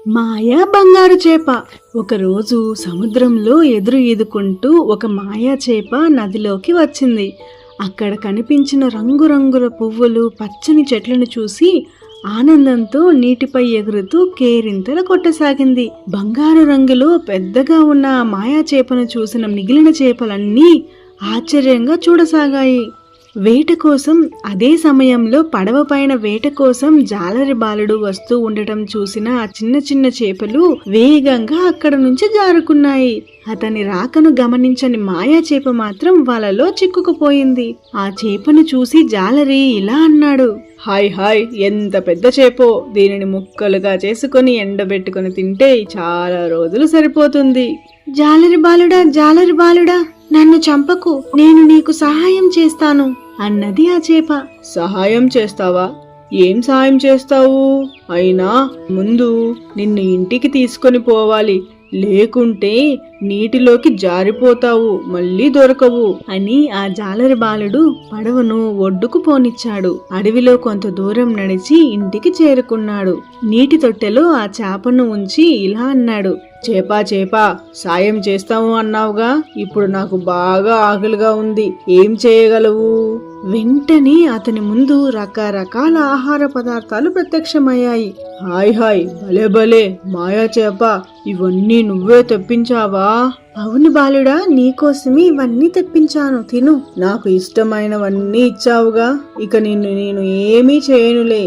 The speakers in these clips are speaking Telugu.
మాయా బంగారు చేప. ఒకరోజు సముద్రంలో ఎదురు ఈదుకుంటూ ఒక మాయా చేప నదిలోకి వచ్చింది. అక్కడ కనిపించిన రంగురంగుల పువ్వులు, పచ్చని చెట్లను చూసి ఆనందంతో నీటిపై ఎగురుతూ కేరింతల కొట్టసాగింది. బంగారు రంగులో పెద్దగా ఉన్న ఆ మాయా చేపను చూసిన మిగిలిన చేపలన్నీ ఆశ్చర్యంగా చూడసాగాయి. వేట కోసం అదే సమయంలో పడవ పైన వేట కోసం జాలరి బాలుడు వస్తూ ఉండటం చూసిన ఆ చిన్న చిన్న చేపలు వేగంగా అక్కడ నుంచి జారుకున్నాయి. అతని రాకను గమనించని మాయా చేప మాత్రం వలలో చిక్కుకుపోయింది. ఆ చేపను చూసి జాలరి ఇలా అన్నాడు, హాయ్ హాయ్, ఎంత పెద్ద చేపో! దీనిని ముక్కలుగా చేసుకుని ఎండబెట్టుకుని తింటే చాలా రోజులు సరిపోతుంది. జాలరి బాలుడా, నన్ను చంపకు, నేను నీకు సహాయం చేస్తాను అన్నది ఆ చేప. సహాయం చేస్తావా? ఏం సహాయం చేస్తావు? అయినా ముందు నిన్ను ఇంటికి తీసుకొని పోవాలి, లేకుంటే నీటిలోకి జారిపోతావు, మళ్ళీ దొరకవు అని ఆ జాలరి బాలుడు పడవను ఒడ్డుకు పోనిచ్చాడు. అడవిలో కొంత దూరం నడిచి ఇంటికి చేరుకున్నాడు. నీటి తొట్టెలో ఆ చేపను ఉంచి ఇలా అన్నాడు, చేపా, సాయం చేస్తాము అన్నావుగా, ఇప్పుడు నాకు బాగా ఆకలిగా ఉంది, ఏం చేయగలవు? వెంటనే అతని ముందు రకరకాల ఆహార పదార్థాలు ప్రత్యక్షమయ్యాయి. హాయ్ హాయ్, భలే భలే మాయా చేప, ఇవన్నీ నువ్వే తెప్పించావా? అవును బాలుడా, నీకోసమే ఇవన్నీ తెప్పించాను, తిను. నాకు ఇష్టమైనవన్నీ ఇచ్చావుగా, ఇక నేను ఏమీ చేయనులే.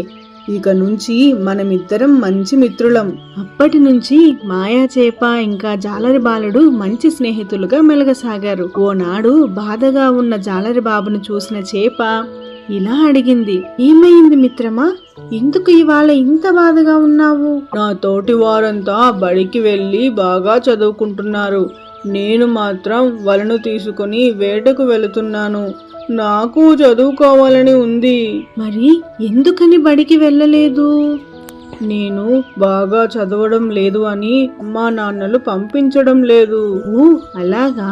ఇక నుంచి మనమిద్దరం మంచి మిత్రులం. అప్పటి నుంచి మాయా చేప ఇంకా జాలరి బాలుడు మంచి స్నేహితులుగా మెలగసాగారు. ఓనాడు బాధగా ఉన్న జాలరి బాబును చూసిన చేప ఇలా అడిగింది, ఏమైంది మిత్రమా, ఎందుకు ఇవాళ ఇంత బాధగా ఉన్నావు? నా తోటి వారంతా బడికి వెళ్ళి బాగా చదువుకుంటున్నారు, నేను మాత్రం వలను తీసుకుని వేటకు వెళుతున్నాను. నాకు చదువుకోవాలని ఉంది. మరి ఎందుకని బడికి వెళ్ళలేదు? నేను బాగా చదవడం లేదు అని అమ్మా నాన్నలు పంపించడం లేదు. ఓ అలాగా,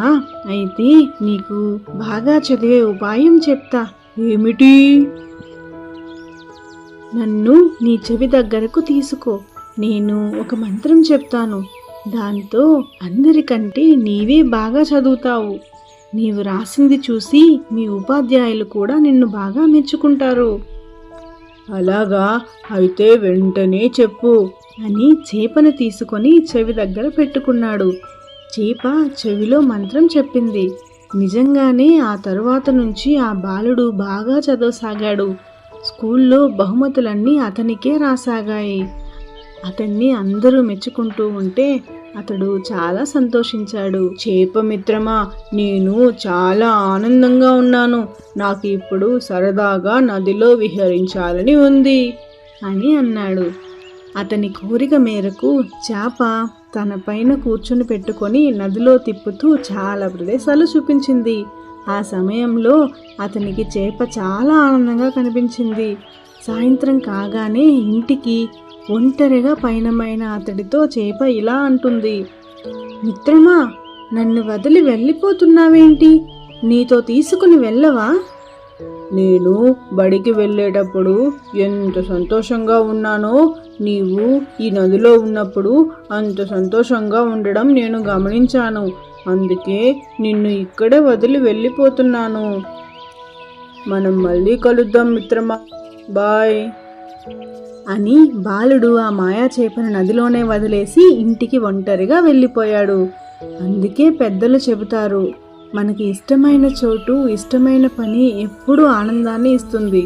అయితే నీకు బాగా చదివే ఉపాయం చెప్తా. ఏమిటి? నన్ను నీ చెవి దగ్గరకు తీసుకో, నేను ఒక మంత్రం చెప్తాను. దాంతో అందరికంటే నీవే బాగా చదువుతావు. నీవు రాసింది చూసి మీ ఉపాధ్యాయులు కూడా నిన్ను బాగా మెచ్చుకుంటారు. అలాగా, అయితే వెంటనే చెప్పు అని చేపను తీసుకొని చెవి దగ్గర పెట్టుకున్నాడు. చేప చెవిలో మంత్రం చెప్పింది. నిజంగానే ఆ తరువాత నుంచి ఆ బాలుడు బాగా చదవసాగాడు. స్కూల్లో బహుమతులన్నీ అతనికే రాసాగాయి. అతన్ని అందరూ మెచ్చుకుంటూ ఉంటే అతడు చాలా సంతోషించాడు. చేప మిత్రమా, నేను చాలా ఆనందంగా ఉన్నాను, నాకు ఇప్పుడు సరదాగా నదిలో విహరించాలని ఉంది అని అన్నాడు. అతని కోరిక మేరకు చేప తన పైన కూర్చుని పెట్టుకొని నదిలో తిప్పుతూ చాలా ప్రదేశాలు చూపించింది. ఆ సమయంలో అతనికి చేప చాలా ఆనందంగా కనిపించింది. సాయంత్రం కాగానే ఇంటికి ఒంటరిగా పయనమైన అతడితో చేప ఇలా అంటుంది, మిత్రమా, నన్ను వదిలి వెళ్ళిపోతున్నావేంటి? నీతో తీసుకుని వెళ్ళవా? నేను బడికి వెళ్ళేటప్పుడు ఎంత సంతోషంగా ఉన్నానో నీవు ఈ నదిలో ఉన్నప్పుడు అంత సంతోషంగా ఉండడం నేను గమనించాను. అందుకే నిన్ను ఇక్కడే వదిలి వెళ్ళిపోతున్నాను. మనం మళ్ళీ కలుద్దాం మిత్రమా, బాయ్ అని బాలుడు ఆ మాయా చేపను నదిలోనే వదిలేసి ఇంటికి ఒంటరిగా వెళ్ళిపోయాడు. అందుకే పెద్దలు చెబుతారు, మనకి ఇష్టమైన చోటు, ఇష్టమైన పని ఎప్పుడూ ఆనందాన్ని ఇస్తుంది.